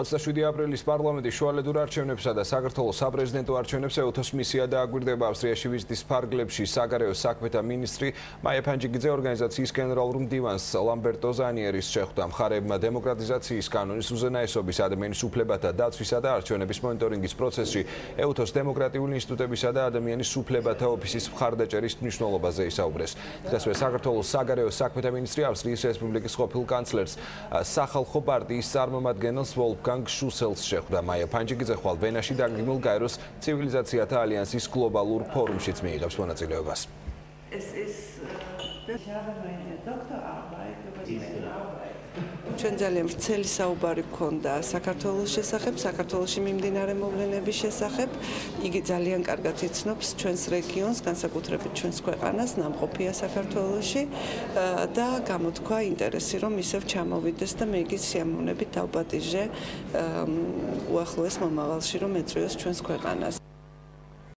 27 აპრილის პარლამენტის შუალედურ არჩევნებსა და საქართველოს საპრეზიდენტო არჩევნებს ეუთოს მისია დააგვირდება ავსტრიაში ვიზიტის ფარგლებში საგარეო საქმეთა მინისტრი მაია ფანჯიგიძე ორგანიზაციის გენერალურ მდივანს ლამბერტო ზანიერის შეხვდა. მხარეებმა დემოკრატიზაციის კანონის უზენაესობის, ადამიანის უფლებათა დაცვისა და არჩევნების მონიტორინგის პროცესში ეუთოს დემოკრატიული ინსტიტუტებისა და ადამიანის უფლებათა ოფისის მხარდაჭერის მნიშვნელობაზე ისაუბრეს. დღესვე საქართველოს საგარეო საქმეთა მინისტრი ავსტრიის რესპუბლიკის ყოფილ კანცლერს სახალხო პარტიის წარმომადგენელს ვოლფგანგ შუსელს შეხვდა. მაია ფანჯიგიძე ხვალ ვენაში დაგეგმილ გაეროს ცივილიზაციათა ალიანსის გლობალურ ფორუმშიც მიიღებს მონაწილეობას. ჩვენ ძალიან ვრცელი საუბარი გქონდა საქართველოს შესახებ, საქართველოში მიმდინარე მოვლენების შესახებ. იგი ძალიან კარგად იცნობს ჩვენს რეგიონს, განსაკუთრებით ჩვენს ქვეყანას, ნამყოფია საქართველოში და გამოთქვა ინტერესი, რომ ისევ ჩამოვიდეს და მე იგი სიამოვნებით დავპატიჟე უახლოეს მომავალში, რომ ეწვიოს ჩვენს ქვეყანას.